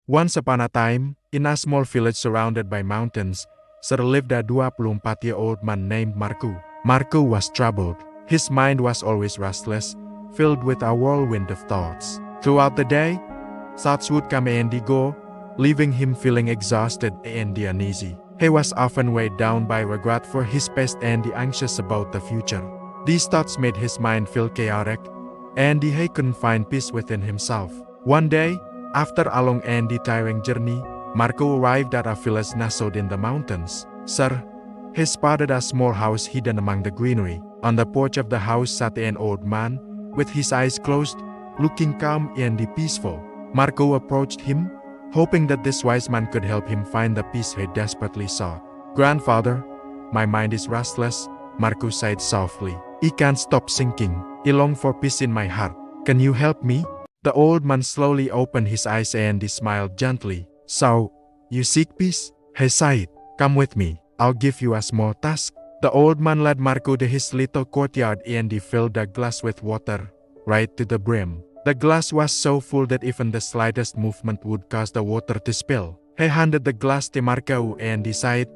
Once upon a time, in a small village surrounded by mountains, there lived a 24-year-old man named Marco. Marco was troubled. His mind was always restless, filled with a whirlwind of thoughts. Throughout the day, thoughts would come and go, leaving him feeling exhausted and uneasy. He was often weighed down by regret for his past and anxious about the future. These thoughts made his mind feel chaotic, and he couldn't find peace within himself. One day, after a long and tiring journey, Marco arrived at a village nestled in the mountains. Sir, he spotted a small house hidden among the greenery. On the porch of the house sat an old man, with his eyes closed, looking calm and peaceful. Marco approached him, hoping that this wise man could help him find the peace he desperately sought. "Grandfather, my mind is restless," Marco sighed softly. "I can't stop thinking. I long for peace in my heart. Can you help me?" The old man slowly opened his eyes and smiled gently. "So, you seek peace?" he sighed. "Come with me. I'll give you a small task." The old man led Marco to his little courtyard and filled the glass with water, right to the brim. The glass was so full that even the slightest movement would cause the water to spill. He handed the glass to Marco and sighed,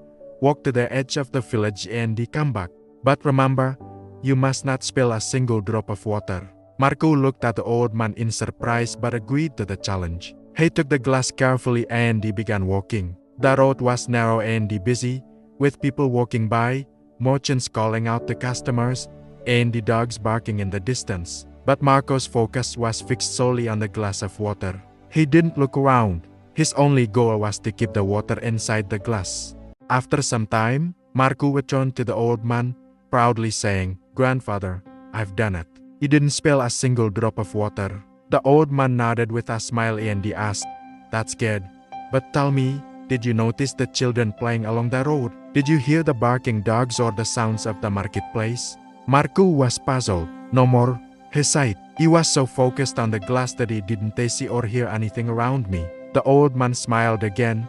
"Walk to the edge of the village and come back. But remember, you must not spill a single drop of water." Marco looked at the old man in surprise but agreed to the challenge. He took the glass carefully and began walking. The road was narrow and busy, with people walking by, merchants calling out to customers, and the dogs barking in the distance. But Marco's focus was fixed solely on the glass of water. He didn't look around. His only goal was to keep the water inside the glass. After some time, Marco returned to the old man, proudly saying, "Grandfather, I've done it. You didn't spill a single drop of water." The old man nodded with a smile and asked, "That's good. But tell me, did you notice the children playing along the road? Did you hear the barking dogs or the sounds of the marketplace?" Marco was puzzled. "No more," he sighed. He was so focused on the glass that he didn't see or hear anything around me. The old man smiled again,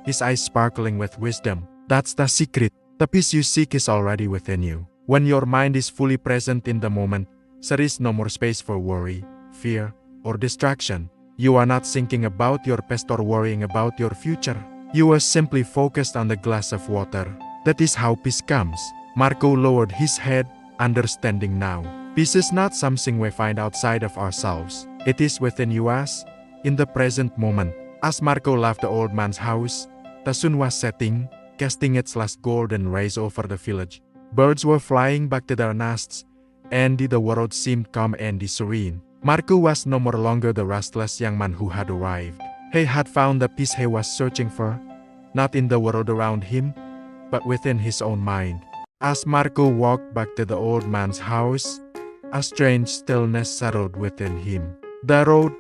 his eyes sparkling with wisdom. "That's the secret. The peace you seek is already within you. When your mind is fully present in the moment, there is no more space for worry, fear, or distraction. You are not thinking about your past or worrying about your future. You are simply focused on the glass of water. That is how peace comes." Marco lowered his head, understanding now. Peace is not something we find outside of ourselves. It is within us, in the present moment. As Marco left the old man's house, the sun was setting, casting its last golden rays over the village. Birds were flying back to their nests, and the world seemed calm and serene. Marco was no more longer the restless young man who had arrived. He had found the peace he was searching for, not in the world around him, but within his own mind. As Marco walked back to the old man's house, a strange stillness settled within him. The road,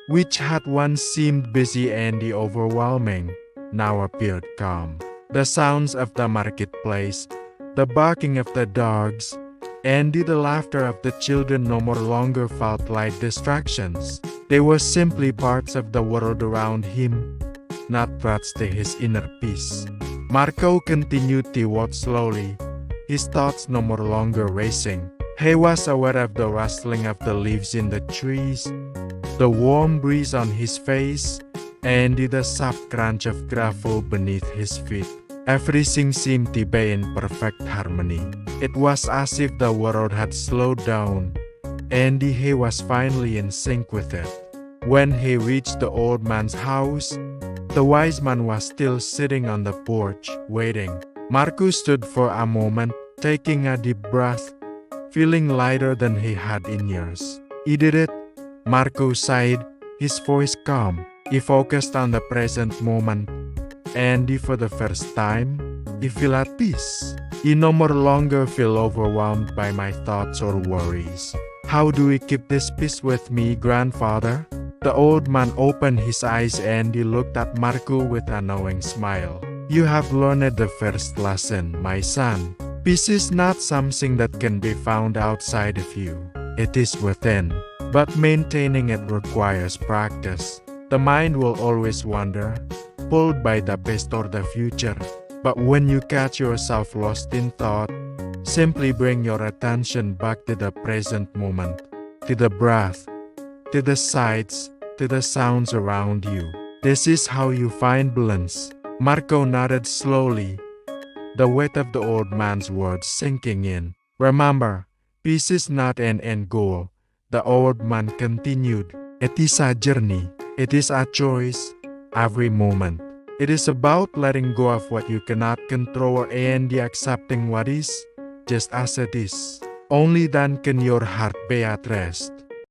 which had once seemed busy and overwhelming, now appeared calm. The sounds of the marketplace, the barking of the dogs, and the laughter of the children no more longer felt like distractions. They were simply parts of the world around him, not threats to his inner peace. Marco continued to walk slowly, his thoughts no more longer racing. He was aware of the rustling of the leaves in the trees, the warm breeze on his face, and the soft crunch of gravel beneath his feet. Everything seemed to be in perfect harmony. It was as if the world had slowed down, and he was finally in sync with it. When he reached the old man's house, the wise man was still sitting on the porch, waiting. Marco stood for a moment, taking a deep breath, feeling lighter than he had in years. "You did it," Marco sighed, his voice calm. He focused on the present moment, and for the first time, he felt at peace. "You no more longer feel overwhelmed by my thoughts or worries. How do we keep this peace with me, grandfather?" The old man opened his eyes and he looked at Marco with a knowing smile. "You have learned the first lesson, my son. Peace is not something that can be found outside of you. It is within. But maintaining it requires practice. The mind will always wander, pulled by the past or the future. But when you catch yourself lost in thought, simply bring your attention back to the present moment, to the breath, to the sights, to the sounds around you. This is how you find balance. Marco nodded slowly, the weight of the old man's words sinking in. Remember, peace is not an end goal, the old man continued. It is a journey. It is a choice, every moment. It is about letting go of what you cannot control and accepting what is, just as it is. Only then can your heart be at rest.